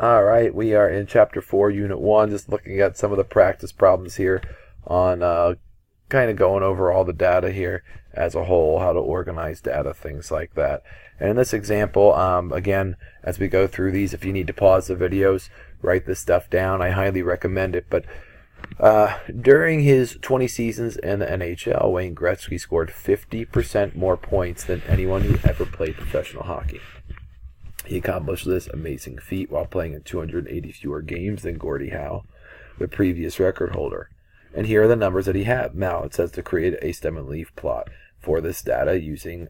All right, we are in Chapter 4, Unit 1, just looking at some of the practice problems here on kind of going over all the data here as a whole, how to organize data, things like that. And in this example, again, as we go through these, if you need to pause the videos, write this stuff down. I highly recommend it. But during his 20 seasons in the NHL, Wayne Gretzky scored 50% more points than anyone who ever played professional hockey. He accomplished this amazing feat while playing in 280 fewer games than Gordie Howe, the previous record holder. And here are the numbers that he had. Now, it says to create a stem and leaf plot for this data using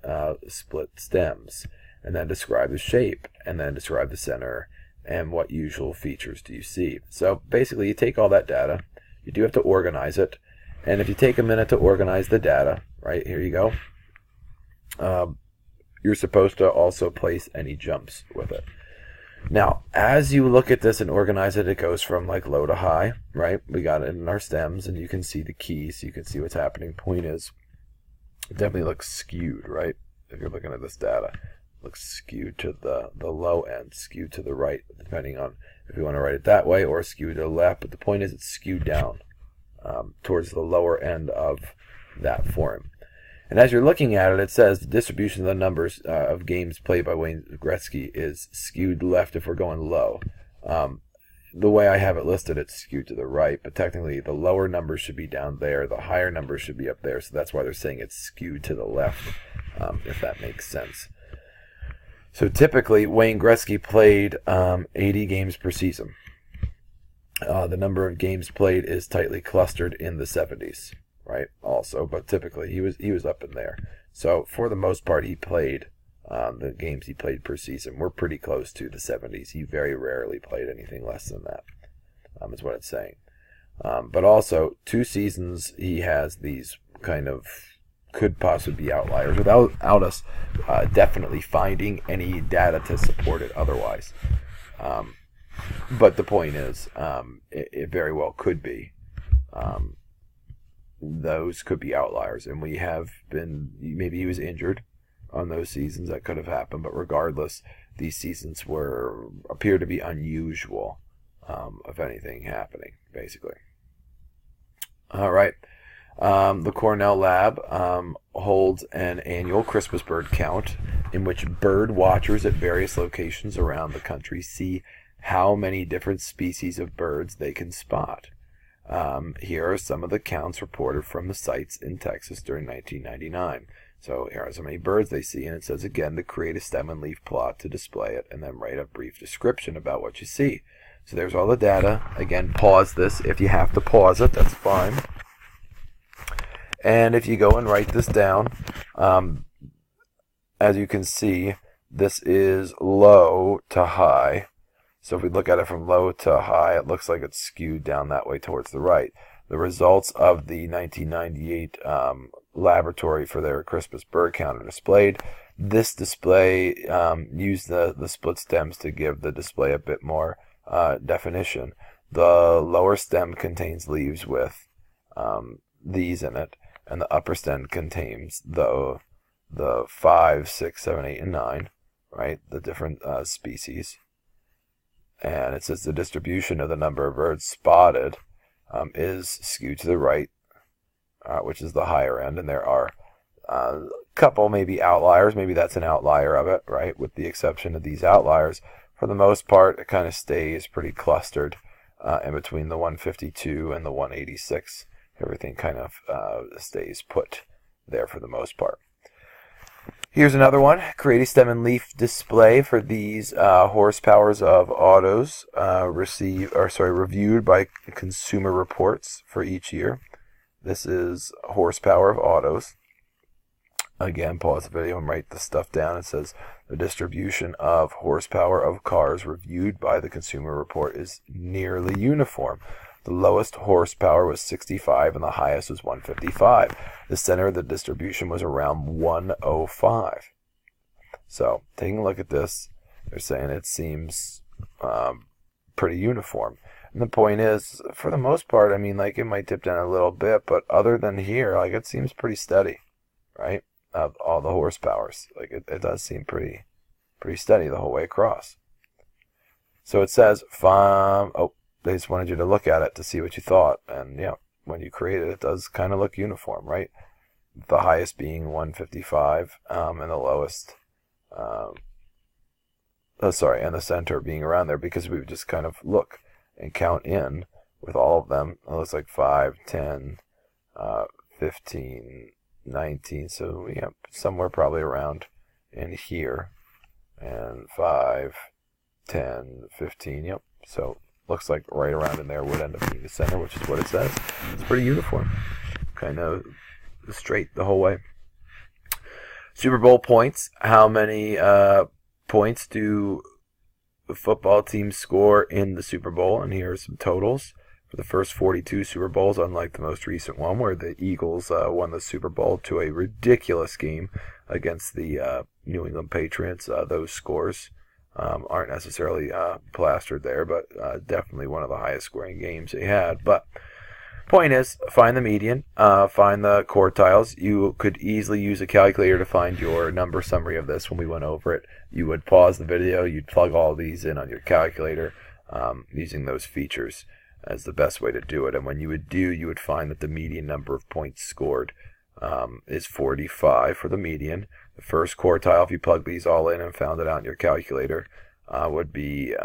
split stems, and then describe the shape, and then describe the center, and what usual features do you see. So basically, you take all that data, you do have to organize it, and if you take a minute to organize the data, right, here you go, you're supposed to also place any jumps with it. Now, as you look at this and organize it, it goes from like low to high, right? We got it in our stems, and you can see the keys. You can see what's happening. Point is, it definitely looks skewed, right? If you're looking at this data, it looks skewed to the low end, skewed to the right, depending on if you want to write it that way or skewed to the left. But the point is, it's skewed down towards the lower end of that form. And as you're looking at it, it says the distribution of the numbers of games played by Wayne Gretzky is skewed left if we're going low. The way I have it listed, it's skewed to the right, but technically the lower numbers should be down there, the higher numbers should be up there, so that's why they're saying it's skewed to the left, if that makes sense. So typically, Wayne Gretzky played 80 games per season. The number of games played is tightly clustered in the 70s. Right, also, but typically he was up in there. So for the most part, he played the games he played per season were pretty close to the 70s. He very rarely played anything less than that, is what it's saying. But also, 2 seasons he has these kind of could possibly be outliers without us definitely finding any data to support it otherwise. But the point is, it very well could be. Those could be outliers, and we have been, maybe he was injured on those seasons, that could have happened, but regardless, these seasons appear to be unusual of anything happening, basically. All right. The Cornell lab holds an annual Christmas bird count in which bird watchers at various locations around the country see how many different species of birds they can spot. Here are some of the counts reported from the sites in Texas during 1999. So here are so many birds they see, and it says again to create a stem and leaf plot to display it, and then write a brief description about what you see. So there's all the data. Again, pause this if you have to pause it, that's fine. And if you go and write this down, as you can see, this is low to high. So if we look at it from low to high, it looks like it's skewed down that way towards the right. The results of the 1998 laboratory for their Christmas bird count are displayed. This display used the split stems to give the display a bit more definition. The lower stem contains leaves with these in it, and the upper stem contains the 5, 6, 7, 8, and 9, right? The different species. And it says the distribution of the number of birds spotted is skewed to the right, which is the higher end. And there are a couple maybe outliers. Maybe that's an outlier of it, right? With the exception of these outliers. For the most part, it kind of stays pretty clustered in between the 152 and the 186. Everything kind of stays put there for the most part. Here's another one. Create a stem and leaf display for these horsepowers of autos reviewed by Consumer Reports for each year. This is horsepower of autos. Again, pause the video and write the stuff down. It says the distribution of horsepower of cars reviewed by the Consumer Report is nearly uniform. The lowest horsepower was 65 and the highest was 155. The center of the distribution was around 105. So, taking a look at this, they're saying it seems pretty uniform. And the point is, for the most part, I mean, like, it might dip down a little bit, but other than here, like, it seems pretty steady, right? Of all the horsepowers. Like, it does seem pretty steady the whole way across. So it says, oh, they just wanted you to look at it to see what you thought. And yeah, when you create it, it does kind of look uniform, right? The highest being 155, and the lowest, and the center being around there, because we would just kind of look and count in with all of them. It looks like 5, 10, 15, 19. So yeah, somewhere probably around in here. And 5, 10, 15, yep. So looks like right around in there would end up being the center, which is what it says. It's pretty uniform. Kind of straight the whole way. Super Bowl points. How many points do the football teams score in the Super Bowl? And here are some totals for the first 42 Super Bowls, unlike the most recent one where the Eagles won the Super Bowl to a ridiculous game against the New England Patriots. Those scores aren't necessarily plastered there, but definitely one of the highest scoring games they had. But point is, find the median, find the quartiles. You could easily use a calculator to find your number summary of this when we went over it. You would pause the video, you'd plug all these in on your calculator using those features as the best way to do it. And when you would find that the median number of points scored is 45 for the median. The first quartile, if you plug these all in and found it out in your calculator, would be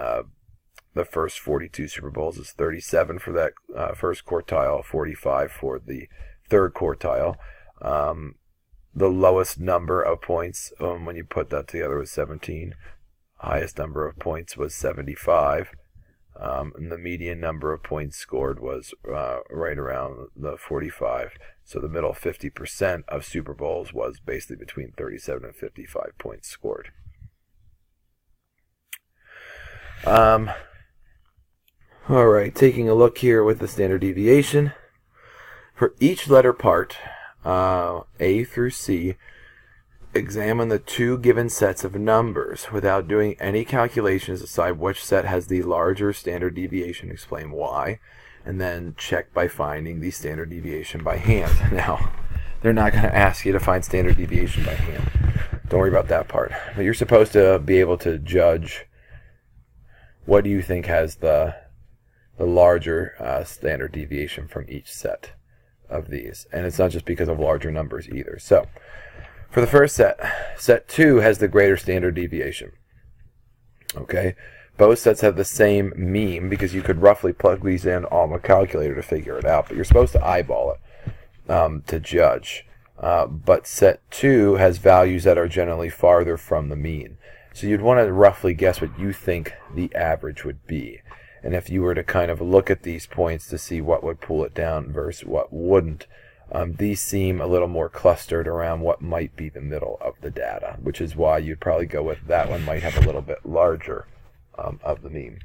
the first 42 Super Bowls is 37 for that first quartile, 45 for the third quartile. The lowest number of points when you put that together was 17. Highest number of points was 75. And the median number of points scored was right around the 45. So the middle 50% of Super Bowls was basically between 37 and 55 points scored. All right, taking a look here with the standard deviation. For each letter part, A through C, examine the two given sets of numbers without doing any calculations. Decide which set has the larger standard deviation. Explain why. And then check by finding the standard deviation by hand. Now, they're not going to ask you to find standard deviation by hand. Don't worry about that part. But you're supposed to be able to judge what do you think has the larger standard deviation from each set of these. And it's not just because of larger numbers either. So, for the first set, set 2 has the greater standard deviation. Okay? Both sets have the same mean because you could roughly plug these in on a calculator to figure it out, but you're supposed to eyeball it to judge. But set 2 has values that are generally farther from the mean. So you'd want to roughly guess what you think the average would be. And if you were to kind of look at these points to see what would pull it down versus what wouldn't, these seem a little more clustered around what might be the middle of the data, which is why you'd probably go with that one might have a little bit larger of the mean.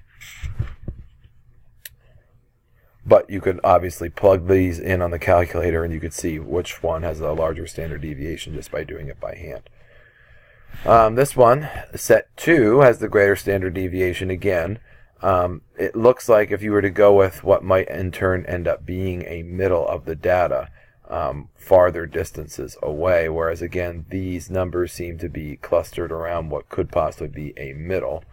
But you could obviously plug these in on the calculator and you could see which one has a larger standard deviation just by doing it by hand. This one, set 2, has the greater standard deviation again. It looks like if you were to go with what might in turn end up being a middle of the data, farther distances away, whereas again these numbers seem to be clustered around what could possibly be a middle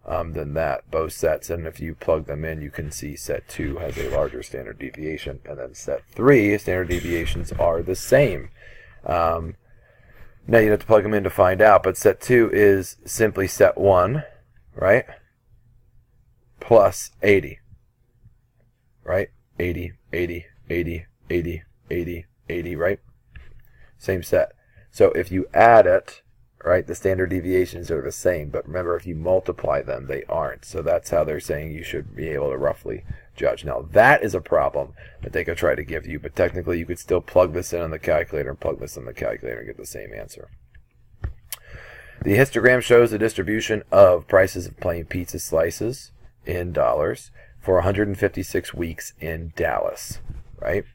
than that, both sets. And if you plug them in, you can see set 2 has a larger standard deviation, and then set 3 standard deviations are the same. Now you have to plug them in to find out, but set 2 is simply set 1, right, plus 80, right? 80, 80, 80, 80, 80, 80, right? Same set. So if you add it, right, the standard deviations are the same, but remember if you multiply them, they aren't. So that's how they're saying you should be able to roughly judge. Now that is a problem that they could try to give you, but technically you could still plug this in on the calculator and plug this in the calculator and get the same answer. The histogram shows the distribution of prices of plain pizza slices in dollars for 156 weeks in Dallas, right?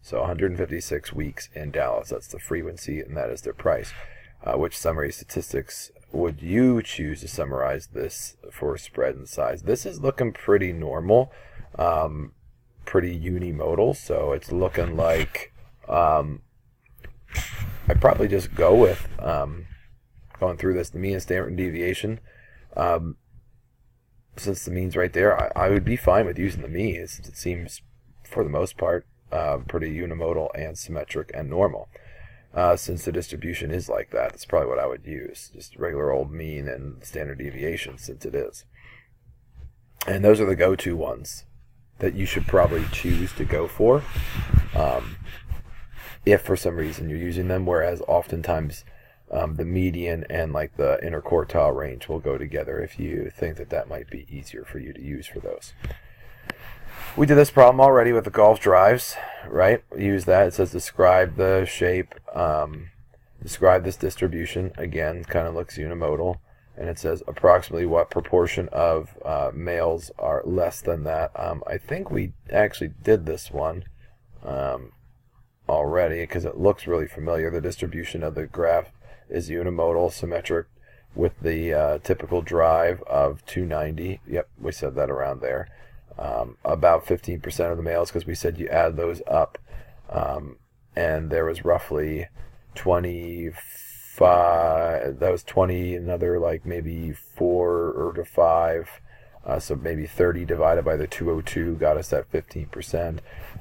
So 156 weeks in Dallas, that's the frequency and that is their price. Which summary statistics would you choose to summarize this for spread and size? This is looking pretty normal, pretty unimodal, so it's looking like I'd probably just go with going through this, the mean and standard deviation. since the mean's right there, I would be fine with using the mean. It seems, for the most part, pretty unimodal and symmetric and normal. Since the distribution is like that, that's probably what I would use. Just regular old mean and standard deviation, since it is. And those are the go-to ones that you should probably choose to go for if for some reason you're using them, whereas oftentimes the median and like the interquartile range will go together if you think that that might be easier for you to use for those. We did this problem already with the golf drives, right? We use that. It says describe the shape, describe this distribution. Again, kind of looks unimodal. And it says approximately what proportion of males are less than that. I think we actually did this one already because it looks really familiar. The distribution of the graph is unimodal, symmetric, with the typical drive of 290. Yep, we said that around there. About 15% of the males, because we said you add those up, and there was roughly 25, that was 20, another like maybe 4 or to 5, so maybe 30 divided by the 202 got us that 15%.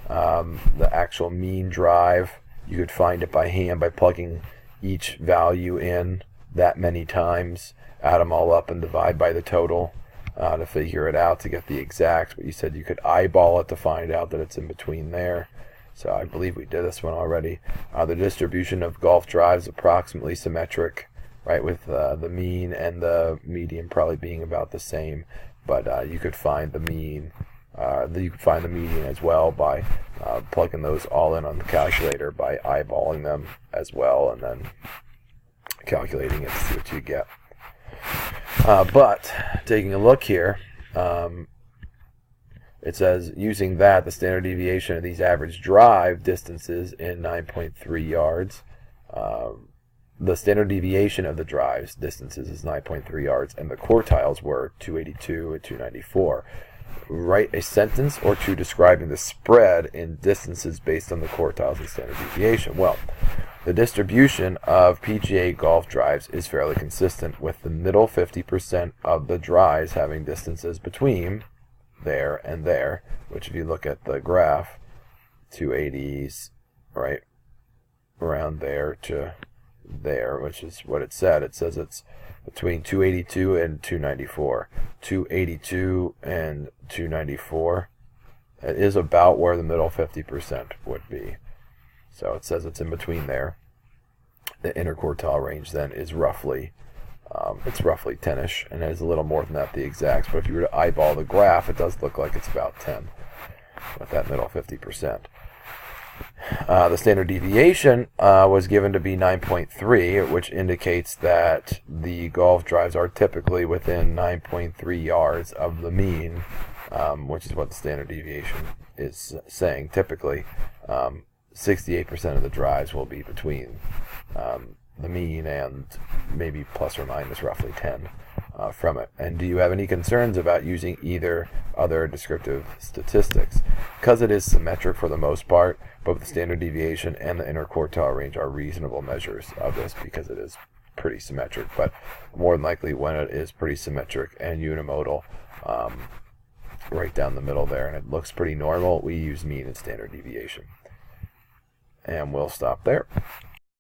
The actual mean drive, you could find it by hand by plugging each value in that many times, add them all up and divide by the total to figure it out to get the exact. But you said you could eyeball it to find out that it's in between there. So I believe we did this one already. The distribution of golf drives approximately symmetric, right, with the mean and the median probably being about the same. But you could find the mean. You could find the median as well by plugging those all in on the calculator by eyeballing them as well, and then calculating it to see what you get. But taking a look here, it says using that, the standard deviation of these average drive distances in 9.3 yards. The standard deviation of the drives distances is 9.3 yards, and the quartiles were 282 and 294. Write a sentence or two describing the spread in distances based on the quartiles and standard deviation. Well, the distribution of PGA golf drives is fairly consistent, with the middle 50% of the drives having distances between there and there, which if you look at the graph, 280s, right, around there to there, which is what it said. It says it's between 282 and 294. 282 and 294. It is about where the middle 50% would be. So it says it's in between there. The interquartile range then is roughly, it's roughly 10-ish, and it is a little more than that, the exacts. But if you were to eyeball the graph, it does look like it's about 10 with that middle 50%. The standard deviation was given to be 9.3, which indicates that the golf drives are typically within 9.3 yards of the mean, which is what the standard deviation is saying. Typically, 68% of the drives will be between the mean and maybe plus or minus roughly 10 from it. And do you have any concerns about using either other descriptive statistics? Because it is symmetric for the most part, both the standard deviation and the interquartile range are reasonable measures of this because it is pretty symmetric. But more than likely, when it is pretty symmetric and unimodal, right down the middle there, and it looks pretty normal, we use mean and standard deviation. And we'll stop there.